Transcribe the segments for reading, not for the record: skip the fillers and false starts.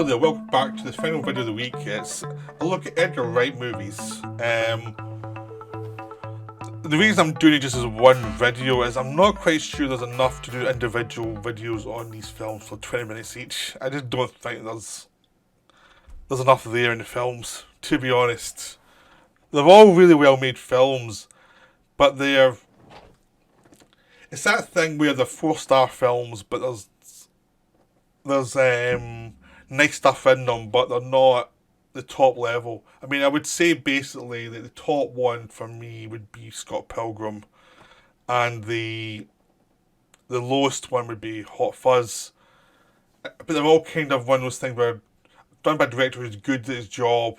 Hello there, welcome back to the final video of the week. It's a look at Edgar Wright movies. The reason I'm doing it just as one video is I'm not quite sure there's enough to do individual videos on these films for 20 minutes each. I just don't think there's enough there in the films, to be honest. They're all really well made films, but it's that thing where they're 4-star films, but there's nice stuff in them, but they're not the top level. I mean, I would say basically that the top one for me would be Scott Pilgrim, and the lowest one would be Hot Fuzz. But they're all kind of one of those things where done by a director who's good at his job,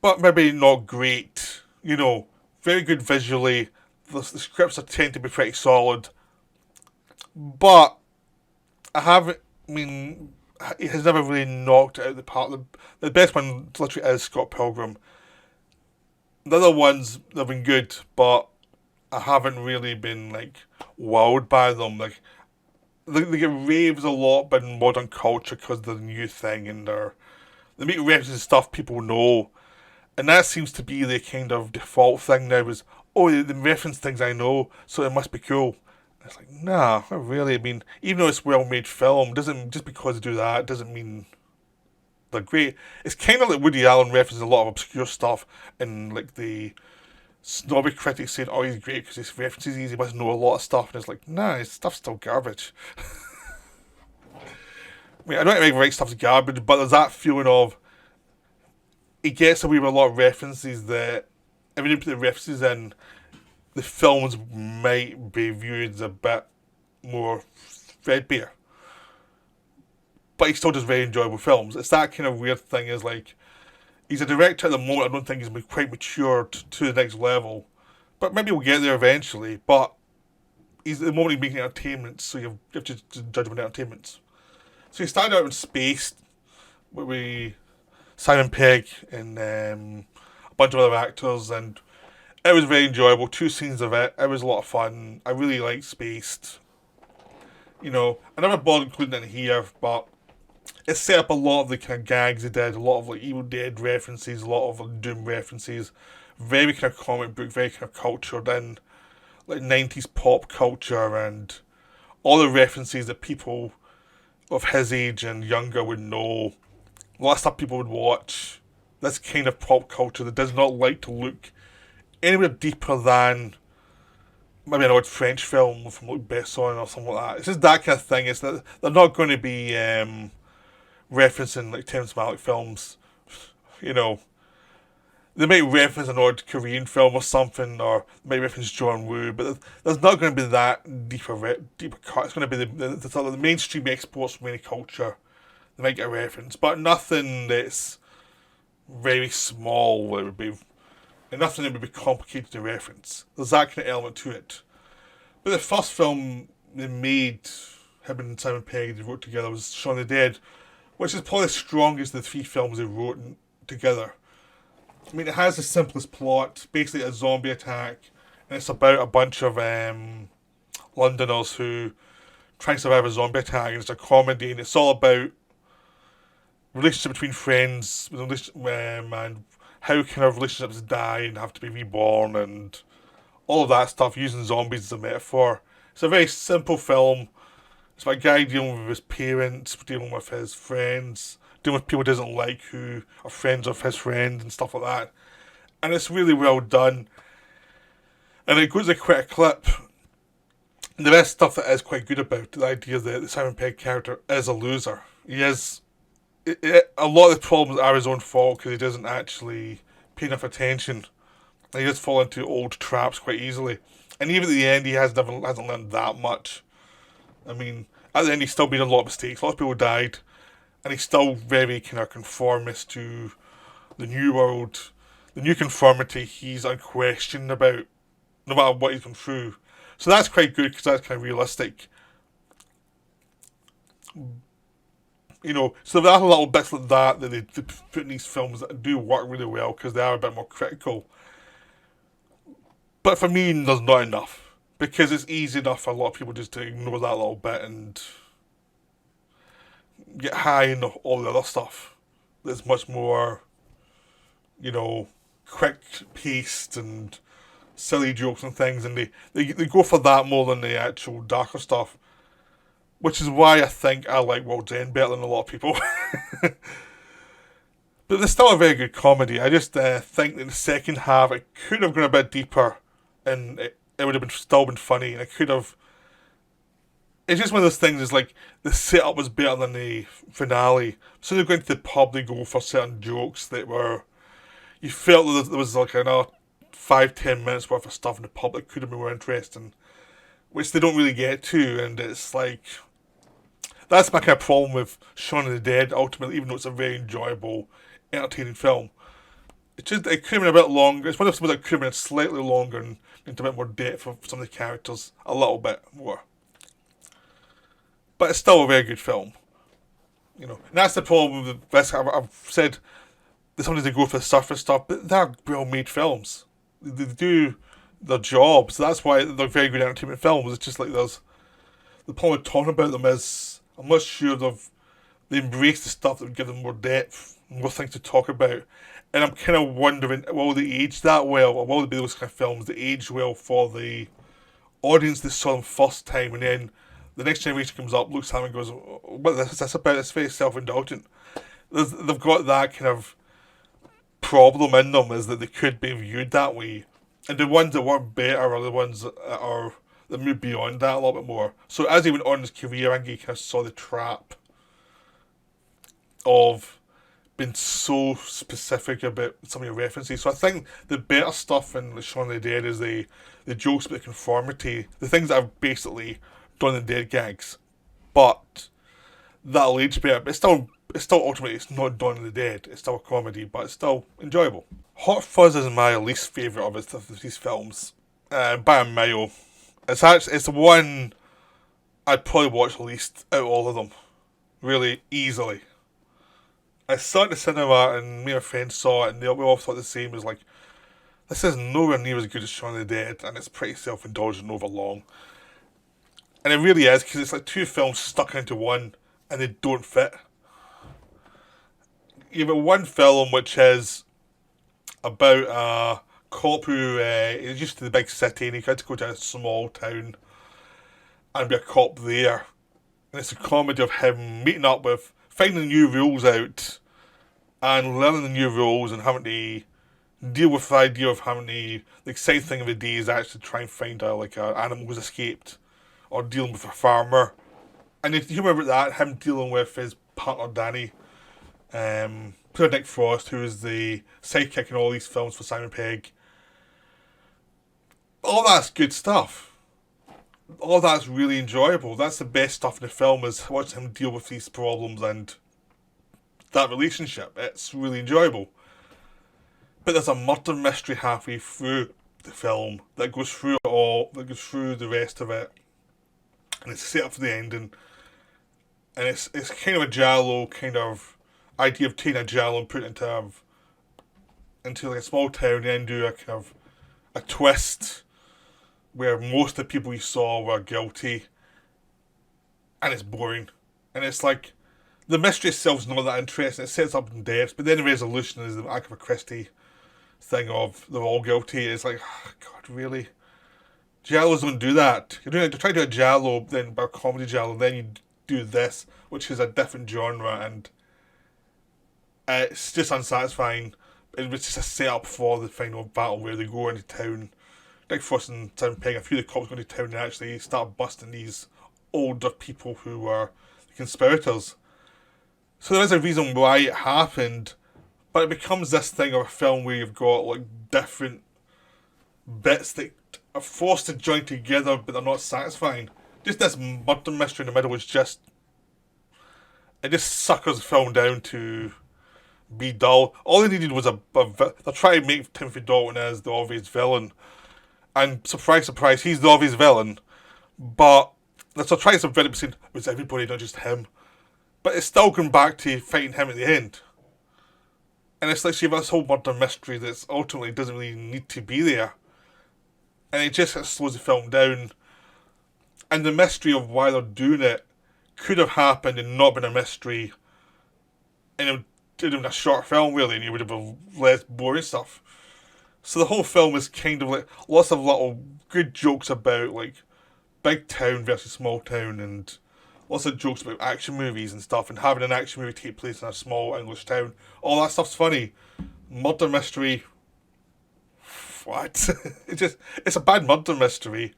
but maybe not great. You know, very good visually. The scripts tend to be pretty solid, but I mean, he has never really knocked it out of the park. The best one literally is Scott Pilgrim. The other ones, they've been good, but I haven't really been, like, wowed by them. Like, they get raves a lot by modern culture because they're the new thing, and they make references to stuff people know. And that seems to be the kind of default thing now is, oh, they reference things I know, so it must be cool. It's like, nah, not really. I mean, even though it's well-made film, just because they do that doesn't mean they're great. It's kind of like Woody Allen references a lot of obscure stuff, and like the snobby critics saying, oh, he's great because his references he must know a lot of stuff, and it's like, nah, his stuff's still garbage. I mean, I don't think Wright stuff's garbage, but there's that feeling of he gets away with a lot of references that if you put the references in, the films might be viewed as a bit more threadbare. But he still does very enjoyable films. It's that kind of weird thing is like, he's a director at the moment, I don't think he's quite matured to the next level. But maybe we'll get there eventually. But he's at the moment he's making entertainment, so you have to judge him on entertainment. So he started out in Space, with Simon Pegg and a bunch of other actors, and it was very enjoyable. 2 scenes of it. It was a lot of fun. I really liked Spaced. You know, I never bothered including it here, but it set up a lot of the kind of gags they did. A lot of like Evil Dead references, a lot of like, Doom references. Very kind of comic book, very kind of cultured in like 90s pop culture, and all the references that people of his age and younger would know. A lot of stuff people would watch. This kind of pop culture that does not like to look anywhere deeper than maybe an odd French film from like Besson or something like that. It's just that kind of thing. It's that they're not going to be referencing like Terrence Malick films. You know, they might reference an odd Korean film or something, or they might reference John Woo, but there's not going to be that deeper cut. It's going to be the mainstream exports from any culture. They might get a reference, but nothing that's very small. It would be. And nothing that would be complicated to reference. There's that kind of element to it. But the first film they made, him and Simon Pegg, they wrote together, was Shaun of the Dead, which is probably the strongest of the 3 films they wrote together. I mean, it has the simplest plot, basically a zombie attack, and it's about a bunch of Londoners who try and survive a zombie attack, and it's a comedy, and it's all about relationship between friends, and how kind of relationships die and have to be reborn and all of that stuff, using zombies as a metaphor. It's a very simple film. It's about a guy dealing with his parents, dealing with his friends, dealing with people he doesn't like who are friends of his friends and stuff like that. And it's really well done. And it goes like quite a clip. And the best stuff that is quite good about it, the idea that the Simon Pegg character is a loser. He is. A lot of the problems are his own fault because he doesn't actually pay enough attention. And he does fall into old traps quite easily. And even at the end, he hasn't learned that much. I mean, at the end, he's still made a lot of mistakes. A lot of people died. And he's still very kind of conformist to the new world. The new conformity he's unquestioned about, no matter what he's gone through. So that's quite good because that's kind of realistic. You know, so there are little bits like that they put in these films that do work really well because they are a bit more critical. But for me, there's not enough. Because it's easy enough for a lot of people just to ignore that little bit and get high in all the other stuff. That's much more, you know, quick paced and silly jokes and things, and they go for that more than the actual darker stuff, which is why I think I like World's End better than a lot of people. But it's still a very good comedy. I just think that the second half it could have gone a bit deeper, and it would have still been funny, and it could have. It's just one of those things. Is like the setup was better than the finale. So they're going to the pub. They go for certain jokes that were. You felt that there was like another 5-10 minutes worth of stuff in the pub that could have been more interesting, which they don't really get to, and it's like that's my kind of problem with Shaun of the Dead. Ultimately, even though it's a very enjoyable, entertaining film, it could have been a bit longer. It's one of those that could have been slightly longer and into a bit more depth of some of the characters, a little bit more. But it's still a very good film, you know. And that's the problem with this. I've said there's sometimes they go for the surface stuff, but they're well-made films. They do their job, so that's why they're very good entertainment films. It's just like there's the problem with talking about them is I'm not sure they embrace the stuff that would give them more depth, more things to talk about. And I'm kind of wondering, will they age that well, or will they be those kind of films that age well for the audience that saw them first time, and then the next generation comes up, looks at them and goes, what is this about? It's very self-indulgent. They've got that kind of problem in them, is that they could be viewed that way. And the ones that work better are the ones that move beyond that a little bit more. So as he went on in his career, I think he kind of saw the trap of being so specific about some of your references. So I think the better stuff in Shaun of the Dead is the jokes about the conformity, the things that I've basically done in the Dead gags. But that'll age better. But it's still ultimately, it's not Dawn of the Dead. It's still a comedy, but it's still enjoyable. Hot Fuzz is my least favourite of these films, by a mile. It's the one I'd probably watch least out of all of them, really easily. I saw it in the cinema, and me and my friends saw it, and we all thought the same. It was like, this is nowhere near as good as Shaun of the Dead, and it's pretty self-indulgent over long. And it really is, because it's like two films stuck into one, and they don't fit. You've got one film which is about a cop who is used to the big city, and he had to go to a small town and be a cop there. And it's a comedy of him meeting up with, finding new rules out, and learning the new rules, and having to deal with the idea of having to, the exciting thing of the day is actually try and find an animal who's escaped, or dealing with a farmer. And the humour about that, him dealing with his partner Danny, played Nick Frost, who is the sidekick in all these films for Simon Pegg. All that's good stuff. All that's really enjoyable. That's the best stuff in the film, is watching him deal with these problems and that relationship. It's really enjoyable. But there's a murder mystery halfway through the film that goes through it all, that goes through the rest of it. And it's set up for the ending. And it's kind of a giallo kind of idea of taking a giallo and putting it into like a small town, and then do a kind of a twist where most of the people you saw were guilty, and it's boring. And it's like, the mystery itself is not that interesting. It sets up in depth, but then the resolution is the Agatha Christie thing of they're all guilty. It's like, oh, God, really? Giallos don't do that. You're trying to do a giallo, then a comedy giallo, then you do this, which is a different genre, and it's just unsatisfying. It was just a setup for the final battle where they go into town. Nick Frost and Simon Pegg, a few of the cops go into town and actually start busting these older people who were the conspirators. So there is a reason why it happened, but it becomes this thing of a film where you've got like different bits that are forced to join together, but they're not satisfying. Just this murder mystery in the middle is just, it just suckers the film down to be dull. All they needed was they're trying to make Timothy Dalton as the obvious villain, and surprise, surprise, he's the obvious villain. But they're trying to very saying it was everybody, not just him. But it's still going back to fighting him at the end. And it's like, you have this whole murder mystery that ultimately doesn't really need to be there. And it just slows the film down. And the mystery of why they're doing it could have happened and not been a mystery, and it would have been a short film really, and you would have been less boring stuff. So the whole film is kind of like lots of little good jokes about like big town versus small town, and lots of jokes about action movies and stuff, and having an action movie take place in a small English town. All that stuff's funny. Murder mystery, what? It's a bad murder mystery.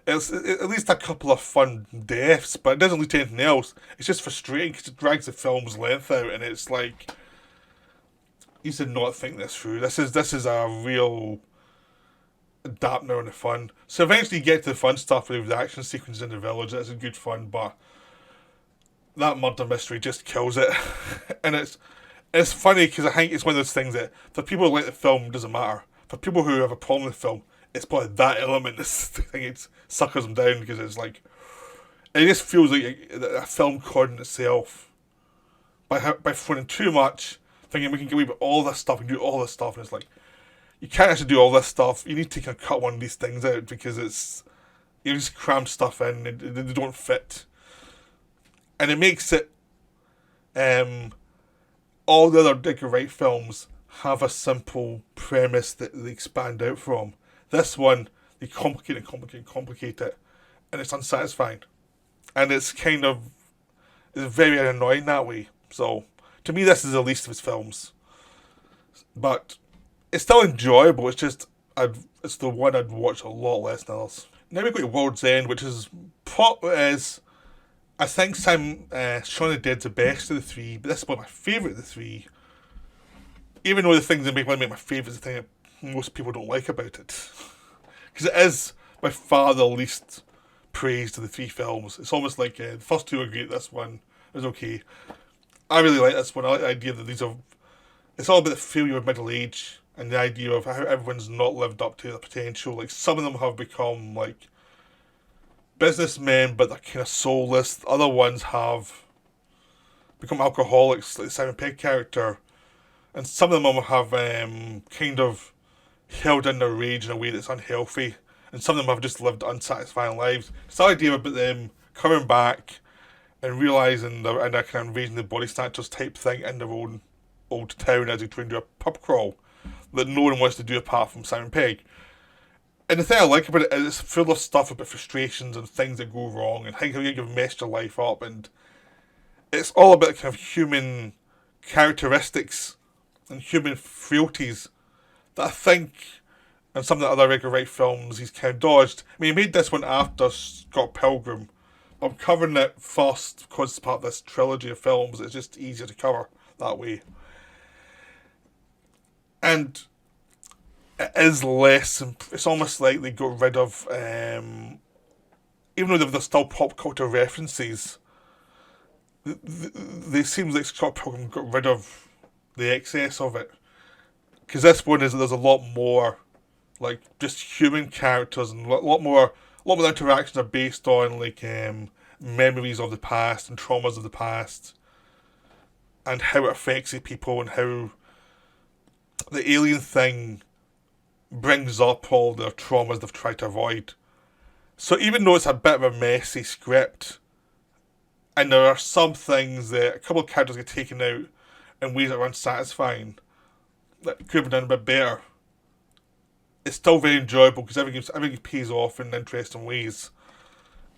It's at least a couple of fun deaths, but it doesn't lead to anything else. It's just frustrating because it drags the film's length out, and it's like you should not think this through. This is a real dampener on the fun. So eventually you get to the fun stuff with the action sequences in the village. That's a good fun, but that murder mystery just kills it, and it's funny because I think it's one of those things that for people who like the film it doesn't matter. For people who have a problem with the film, it's probably that element that's the thing it suckers them down because it's like it just feels like a film cordon itself by throwing in too much, thinking we can get away with all this stuff and do all this stuff, and it's like you can't actually do all this stuff. You need to kind of cut one of these things out because it's you just cram stuff in and they don't fit, and it makes it. All the other Edgar Wright films have a simple premise that they expand out from. This one, they complicate it, and it's unsatisfying. And it's very annoying that way. So, to me, this is the least of his films. But it's still enjoyable, it's the one I'd watch a lot less than others. Now we go to World's End, which is I think Shaun of the Dead's the best of the three, but this is one of my favourite of the three. Even though the things that make my favourite is the thing that most people don't like about it. Because it is by far the least praised of the three films. It's almost like the first two are great, this one is okay. I really like this one. I like the idea that it's all about the failure of middle age and the idea of how everyone's not lived up to their potential. Like some of them have become like businessmen, but they're kind of soulless. Other ones have become alcoholics, like the Simon Pegg character. And some of them have kind of held in their rage in a way that's unhealthy. And some of them have just lived unsatisfying lives. It's the idea about them coming back and realising they're in a kind of invasion of the body snatchers type thing in their own old town as they try and do a pub crawl that no one wants to do apart from Simon Pegg. And the thing I like about it is it's full of stuff about frustrations and things that go wrong and how you've messed your life up, and it's all about kind of human characteristics and human frailties that I think in some of the other Edgar Wright films he's kind of dodged. I mean, he made this one after Scott Pilgrim. I'm covering it first because it's part of this trilogy of films. It's just easier to cover that way. And it is less. It's almost like they got rid of, even though there's still pop culture references, they seems like Scott Pilgrim got rid of the excess of it. Because this one there's a lot more, like just human characters, and a lot more interactions are based on like memories of the past and traumas of the past, and how it affects the people, and how the alien thing brings up all the traumas they've tried to avoid. So even though it's a bit of a messy script, and there are some things that a couple of characters get taken out in ways that are unsatisfying, that could have been done a bit better, it's still very enjoyable because everything pays off in interesting ways.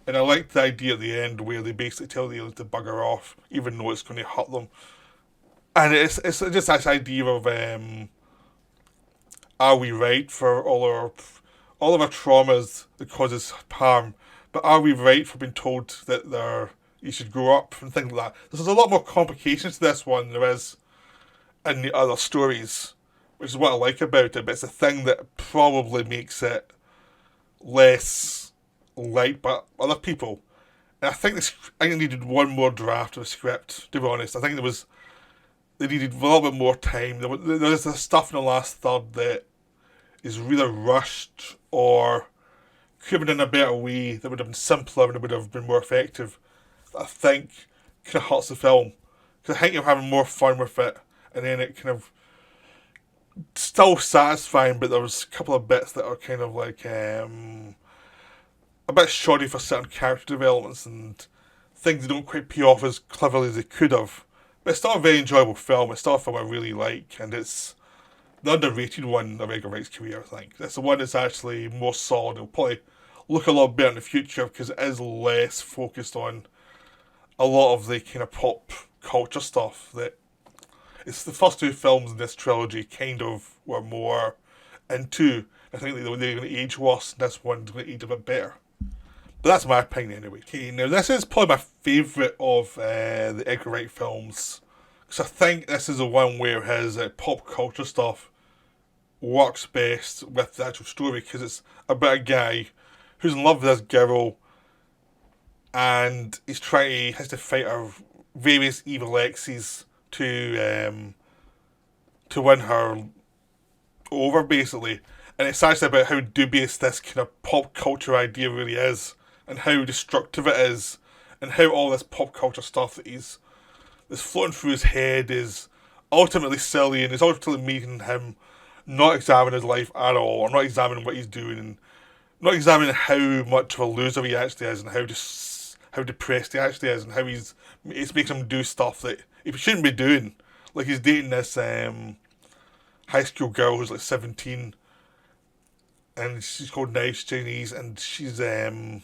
And I like the idea at the end where they basically tell the aliens to bugger off, even though it's going to hurt them. And it's just this idea of are we right for all of our traumas that causes harm, but are we right for being told that you should grow up and things like that? There's a lot more complications to this one than there is in the other stories, which is what I like about it, but it's a thing that probably makes it less liked by other people. And I think I needed one more draft of the script, to be honest. I think they needed a little bit more time. There's the stuff in the last third that is really rushed, or could have been in a better way that would have been simpler and it would have been more effective. That I think kind of hurts the film. Because I think you're having more fun with it, and then it kind of still satisfying, but there was a couple of bits that are kind of like a bit shoddy for certain character developments and things don't quite pay off as cleverly as they could have. But it's still a very enjoyable film. It's still a film I really like, and it's the underrated one of Edgar Wright's career, I think. It's the one that's actually more solid. It'll probably look a lot better in the future because it is less focused on a lot of the kind of pop culture stuff that it's the first two films in this trilogy kind of were more into. I think they're going to age worse, and this one's going to age a bit better. But that's my opinion anyway. Okay, now this is probably my favourite of the Edgar Wright films. Because I think this is the one where his pop culture stuff works best with the actual story. Because it's about a guy who's in love with this girl, and has to fight her various evil exes to win her over, basically. And it's actually about how dubious this kind of pop culture idea really is, and how destructive it is, and how all this pop culture stuff that's floating through his head is ultimately silly, and is ultimately making him not examine his life at all, or not examine what he's doing, and not examining how much of a loser he actually is, and how depressed he actually is, and how it's making him do stuff that he shouldn't be doing. Like he's dating this high school girl who's like 17, and she's called Nice Chinese, and she's a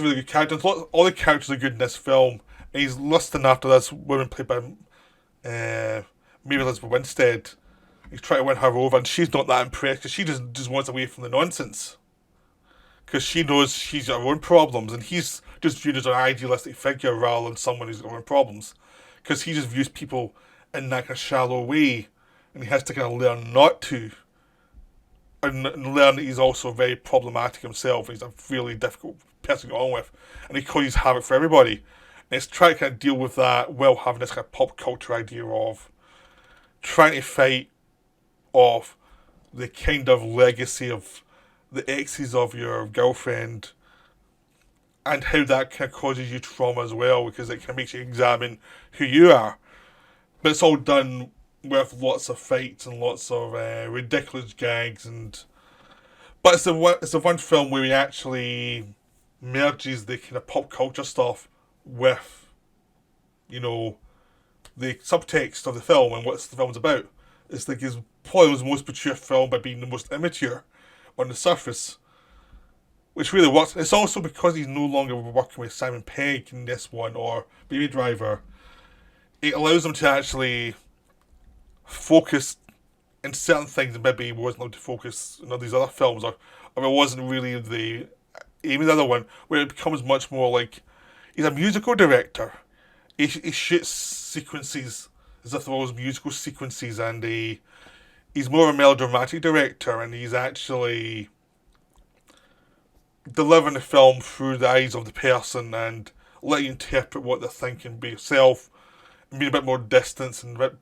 really good character. All the characters are good in this film, and he's lusting after this woman played by Mary Elizabeth Winstead. He's trying to win her over, and she's not that impressed because she just wants away from the nonsense. Because she knows she's got her own problems, and he's just viewed as an idealistic figure rather than someone who's got her own problems. Because he just views people in that kind of shallow way, and he has to kind of learn not to. And learn that he's also very problematic himself, and he's a really difficult person to get on with, and he causes havoc for everybody. And it's trying to kind of deal with that while having this kind of pop culture idea of trying to fight off the kind of legacy of the exes of your girlfriend, and how that kind of causes you trauma as well, because it kind of makes you examine who you are. But it's all done with lots of fights and lots of ridiculous gags, but it's the one film where he actually merges the kind of pop culture stuff with, the subtext of the film and what the film's about. It's like his probably his most mature film by being the most immature on the surface, which really works. It's also because he's no longer working with Simon Pegg in this one or Baby Driver. It allows him to actually focus in certain things that maybe he wasn't allowed to focus in all these other films, or it wasn't really the aim of the other one, where it becomes much more like he's a musical director. He shoots sequences as if they're always musical sequences, and he's more of a melodramatic director, and he's actually delivering the film through the eyes of the person and letting you interpret what they're thinking by yourself, and being a bit more distant and a bit.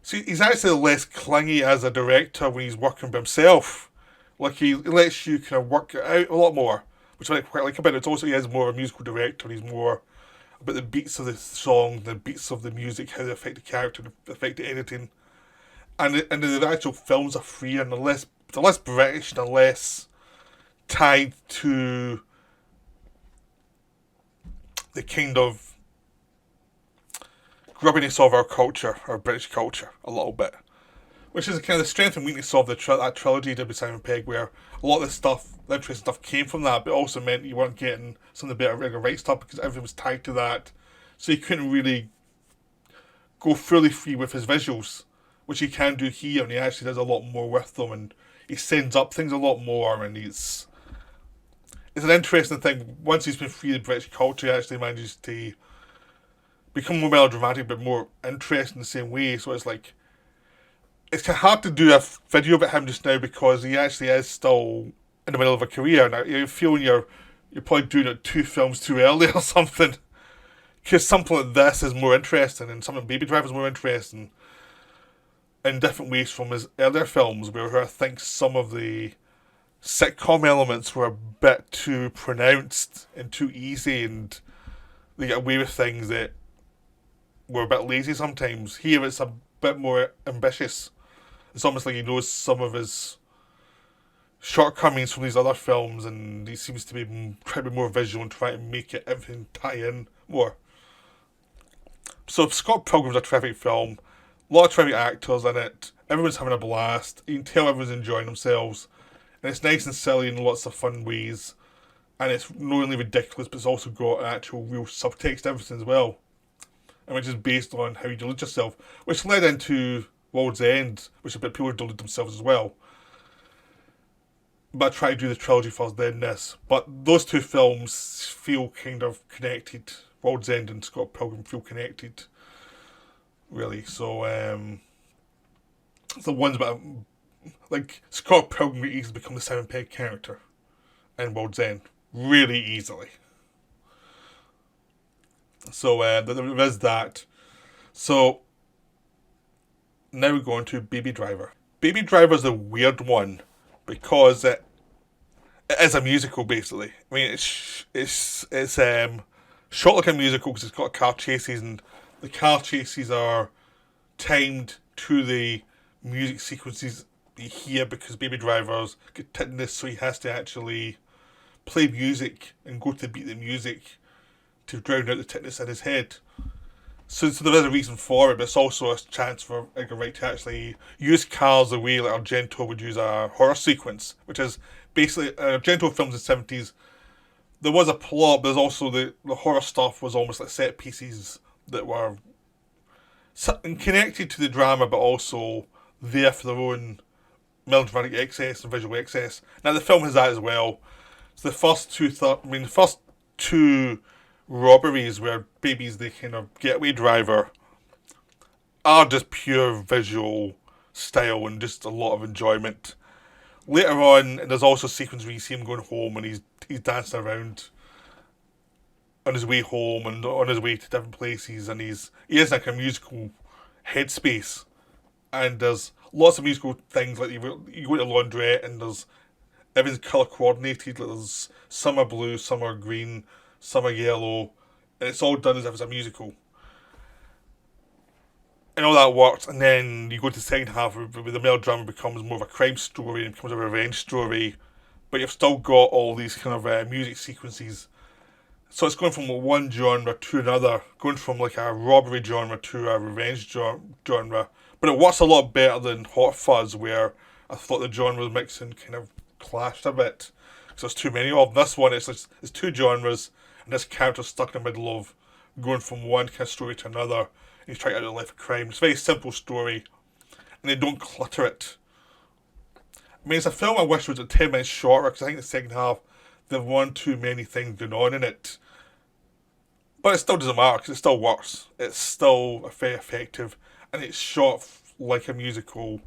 See, he's actually less clingy as a director when he's working by himself. Like, he lets you kind of work it out a lot more, which I quite like about it. It's also, he is more of a musical director, and he's more about the beats of the song, the beats of the music, how they affect the character, affect the editing. And the actual films are freer, and they're less British, and they're less tied to the kind of grubbiness of our culture, our British culture, a little bit. Which is kind of the strength and weakness of that trilogy he did with Simon Pegg, where a lot of the stuff, the interesting stuff came from that, but also meant you weren't getting some of the better Edgar Wright stuff because everything was tied to that. So you couldn't really go fully free with his visuals, which he can do here, and he actually does a lot more with them, and he sends up things a lot more, and it's an interesting thing. Once he's been free of the British culture, he actually manages to become more melodramatic but more interesting in the same way. So it's like, it's kind of hard to do a video about him just now because he actually is still in the middle of a career. Now you're feeling you're probably doing it 2 films too early or something, because something like this is more interesting, and something like Baby Driver is more interesting in different ways from his earlier films, where I think some of the sitcom elements were a bit too pronounced and too easy, and they get away with things that were a bit lazy sometimes. Here it's a bit more ambitious. It's almost like he knows some of his shortcomings from these other films, and he seems to be trying to be more visual and trying to make it everything tie in more. So Scott Pilgrim's a terrific film. A lot of terrific actors in it. Everyone's having a blast. You can tell everyone's enjoying themselves. And it's nice and silly in lots of fun ways. And it's not only ridiculous, but it's also got actual real subtext everything as well. And which is based on how you delude yourself. Which led into World's End, which a bit people delude themselves as well. But I try to do the trilogy first, then this. But those two films feel kind of connected. World's End and Scott Pilgrim feel connected, really. So, the ones about, like, Scott Pilgrim easily become the Simon Pegg character in World's End. Really easily. So, there is that. So, now we're going to Baby Driver. Baby Driver is a weird one because it is a musical, basically. I mean, it's shot like a musical because it's got car chases, and the car chases are timed to the music sequences you hear because Baby Driver's get tinnitus, so he has to actually play music and go to the beat of the music to drown out the tinnitus in his head. So there is a reason for it, but it's also a chance for Edgar Wright to actually use cars the way like Argento would use a horror sequence, which is basically Argento films in the 70s. There was a plot, but there's also the horror stuff was almost like set pieces that were connected to the drama, but also there for their own melodramatic excess and visual excess. Now the film has that as well. So the first two robberies where babies the kind of getaway driver are just pure visual style and just a lot of enjoyment. Later on, there's also a sequence where you see him going home and he's dancing around on his way home and on his way to different places, and he is like a musical headspace. And there's lots of musical things like you go to laundrette and there's everything's colour coordinated. Like there's some are blue, some are green, some are yellow, and it's all done as if it's a musical. And all that works, and then you go to the second half where the melodrama becomes more of a crime story and becomes a revenge story, but you've still got all these kind of music sequences. So it's going from one genre to another, going from like a robbery genre to a revenge genre. But it works a lot better than Hot Fuzz, where I thought the genre mixing kind of clashed a bit. Because there's too many of them. This one, it's two genres, and this character's stuck in the middle of going from one kind of story to another. And he's trying to get out of life of crime. It's a very simple story, and they don't clutter it. I mean, it's a film I wish was 10 minutes shorter, because I think the second half, there's one too many things going on in it. But it still doesn't matter, because it still works. It's still very effective, and it's shot like a musical,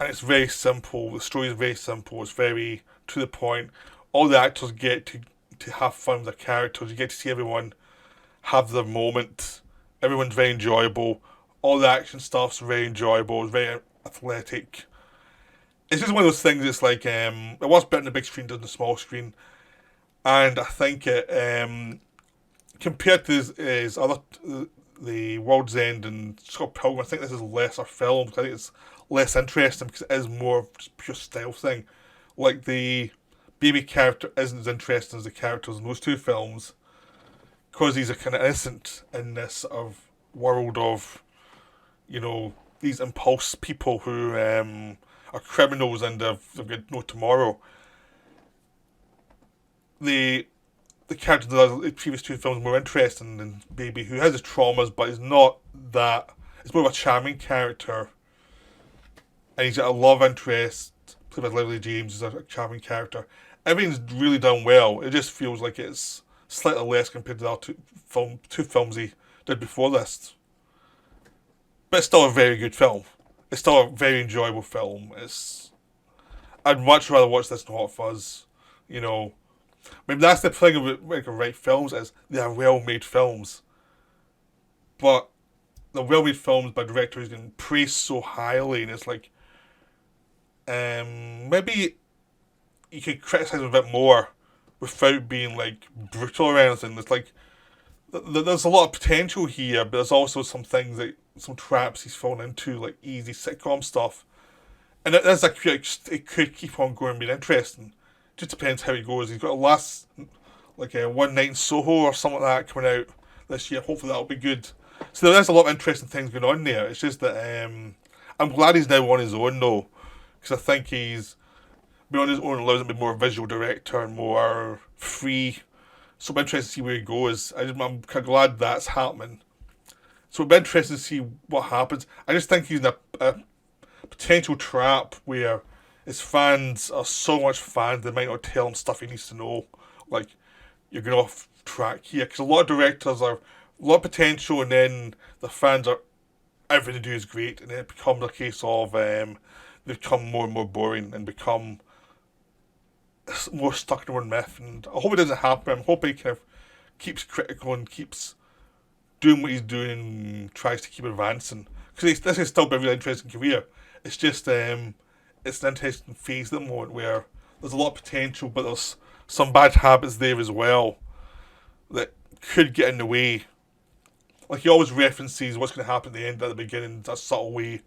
and it's very simple. The story is very simple. It's very to the point. All the actors get to have fun with their characters. You get to see everyone have their moment. Everyone's very enjoyable. All the action stuff's very enjoyable. It's very athletic. It's just one of those things that's like, it was better on the big screen than the small screen. And I think it, compared to his other, the World's End and Scott Pilgrim, I think this is lesser films. I think it's less interesting because it is more of just pure style thing. Like the baby character isn't as interesting as the characters in those two films, because he's a kind of innocent in this of world of, these impulse people who are criminals and they've got no tomorrow. The character in the previous two films more interesting than Baby, who has his traumas, but is not that. It's more of a charming character, and he's got a love interest played by Leslie James, who's a charming character. Everything's really done well. It just feels like it's slightly less compared to the other two films he did before this. But it's still a very good film. It's still a very enjoyable film. I'd much rather watch this than Hot Fuzz. Maybe that's the thing about Edgar Wright films, is they are well-made films. But the well-made films by directors getting praised so highly, and it's like, maybe you could criticise them a bit more without being like brutal or anything. It's like there's a lot of potential here, but there's also some things some traps he's fallen into, like easy sitcom stuff. And it could keep on going and being interesting. Just depends how he goes. He's got a last, like a One Night in Soho or something like that coming out this year. Hopefully that'll be good. So there's a lot of interesting things going on there. It's just that I'm glad he's now on his own though, because I think he's being on his own allows him to be more visual director and more free. So I'm interested to see where he goes. I'm kind of glad that's happening. So it'll be interesting to see what happens. I just think he's in a potential trap where his fans are so much fans they might not tell him stuff he needs to know. Like, you're going off track here. Because a lot of directors are a lot of potential, and then the fans are everything they do is great, and then it becomes a case of they become more and more boring and become more stuck in their own myth. And I hope it doesn't happen. I'm hoping he kind of keeps critical and keeps doing what he's doing and tries to keep advancing. Because this is still a really interesting career. It's just it's an interesting phase at the moment where there's a lot of potential, but there's some bad habits there as well that could get in the way. Like, he always references what's going to happen at the end at the beginning in a subtle way,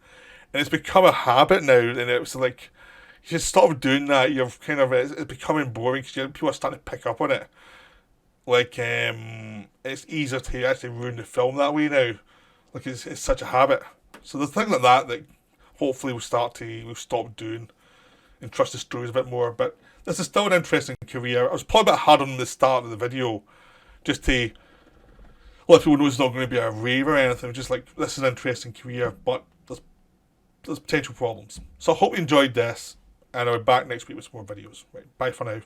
and it's become a habit now. And it's like, you just stop doing that. You're kind of it's becoming boring because people are starting to pick up on it. Like, it's easier to actually ruin the film that way now. Like, it's such a habit. So there's things like that hopefully we'll stop doing and trust the stories a bit more. But this is still an interesting career. I was probably a bit hard on the start of the video, just to let people know it's not going to be a rave or anything. Just like, this is an interesting career, but there's potential problems. So I hope you enjoyed this, and I'll be back next week with some more videos. Right, bye for now.